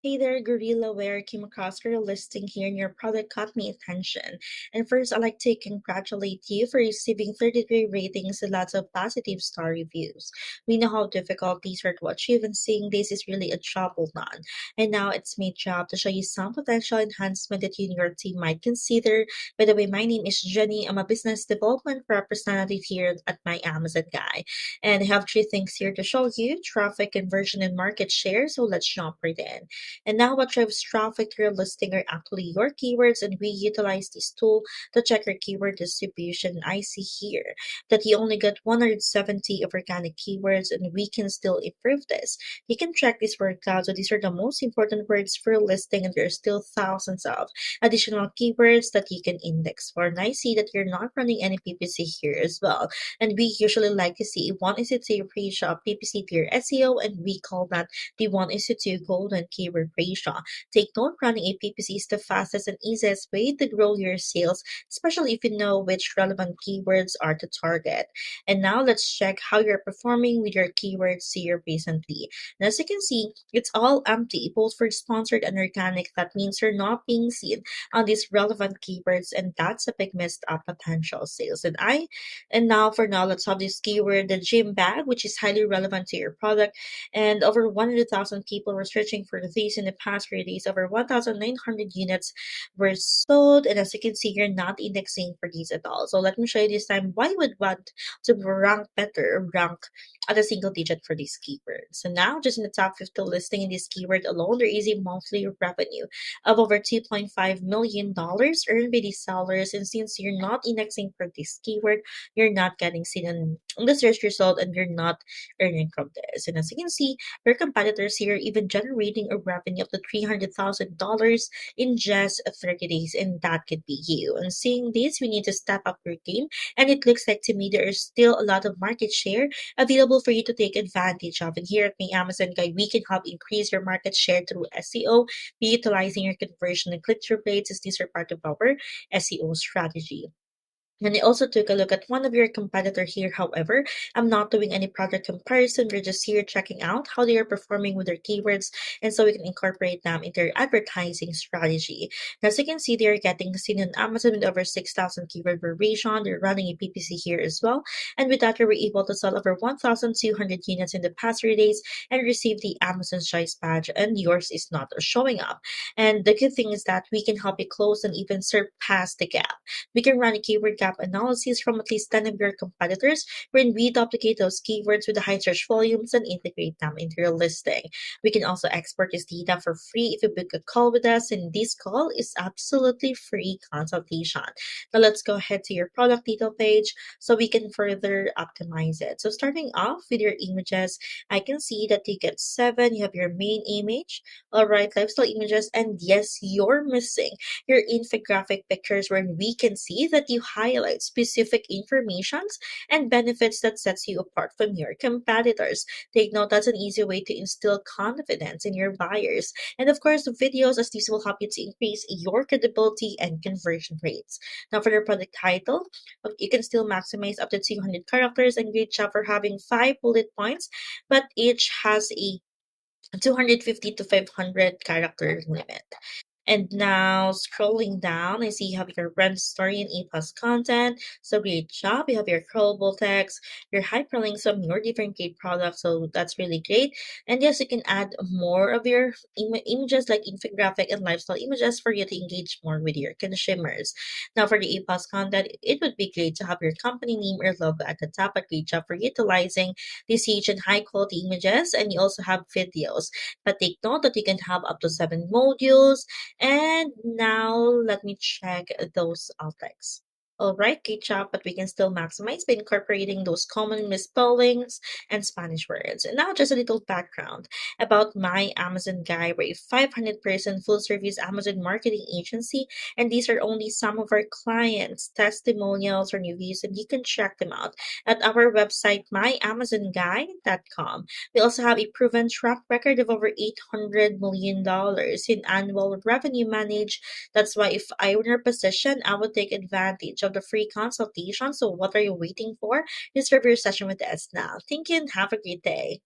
Hey there, Gorilla Wear came across your listing here and your product caught my attention. And first, I'd like to congratulate you for receiving 33 ratings and lots of positive star reviews. We know how difficult these are to achieve, and seeing this is really a job well done. And now it's my job to show you some potential enhancement that you and your team might consider. By the way, my name is Jenny. I'm a business development representative here at my Amazon Guy. And I have three things here to show you: traffic, conversion, and market share. So let's jump right in. And now what drives traffic to your listing are actually your keywords, and we utilize this tool to check your keyword distribution. I see here that you only got 170 of organic keywords, and we can still improve this. You can check this word cloud. So these are the most important words for your listing, and there are still thousands of additional keywords that you can index for. And I see that you're not running any PPC here as well. And we usually like to see 1:2 ratio of PPC to your SEO, and we call that the 1:2 golden keyword ratio. Take note, running a PPC is the fastest and easiest way to grow your sales, especially if you know which relevant keywords are to target. And now let's check how you're performing with your keywords here recently. And as you can see, it's all empty, both for sponsored and organic. That means you're not being seen on these relevant keywords, and that's a big missed up potential sales. And now let's have this keyword, the gym bag, which is highly relevant to your product, and over 100,000 people were searching for these in the past 3 days. Over 1,900 units were sold, and as you can see, you're not indexing for these at all. So let me show you this time why you would want to rank better or rank at a single digit for these keywords. So now, just in the top 50 listing in this keyword alone, there is a monthly revenue of over $2.5 million earned by these sellers. And since you're not indexing for this keyword, you're not getting seen on the search result, and you're not earning from this. And as you can see, your competitors here even generating a revenue up to $300,000 in just 30 days, and that could be you. And seeing this, we need to step up your game. And it looks like to me there is still a lot of market share available for you to take advantage of. And here at my Amazon Guide, we can help increase your market share through SEO, be utilizing your conversion and click-through rates, as these are part of our SEO strategy. And I also took a look at one of your competitor here. However, I'm not doing any product comparison. We're just here checking out how they are performing with their keywords, and so we can incorporate them into your advertising strategy. As you can see, they are getting seen on Amazon with over 6,000 keyword variation. They're running a PPC here as well. And with that, we were able to sell over 1,200 units in the past 3 days and receive the Amazon Choice badge, and yours is not showing up. And the good thing is that we can help you close and even surpass the gap. We can run a keyword gap analysis from at least 10 of your competitors, wherein we duplicate those keywords with the high search volumes and integrate them into your listing. We can also export this data for free if you book a call with us, and this call is absolutely free consultation. Now let's go ahead to your product detail page so we can further optimize it. So starting off with your images, I can see that you get seven. You have your main image, all right, lifestyle images, and yes, you're missing your infographic pictures, where we can see that you highlight specific informations and benefits that sets you apart from your competitors. Take note, that's an easy way to instill confidence in your buyers. And of course, the videos, as these will help you to increase your credibility and conversion rates. Now for the product title, you can still maximize up to 200 characters, and great job for having 5 bullet points, but each has a 250 to 500 character limit. And now scrolling down, I see you have your brand story and E-plus content. So great job. You have your crawlable text, your hyperlinks from your different great products. So that's really great. And yes, you can add more of your images like infographic and lifestyle images for you to engage more with your consumers. Now for the E-plus content, it would be great to have your company name or logo at the top. A great job for utilizing these huge and high quality images. And you also have videos. But take note that you can have up to 7 modules, and now let me check those outlets. All right, good job, but we can still maximize by incorporating those common misspellings and Spanish words. And now just a little background about my Amazon Guy. We're a 500-person full-service Amazon marketing agency, and these are only some of our clients' testimonials or reviews, and you can check them out at our website, myamazonguy.com. We also have a proven track record of over $800 million in annual revenue managed. That's why if I were in your position, I would take advantage of the free consultation. So what are you waiting for? Just review your session with us now. Thank you and have a great day.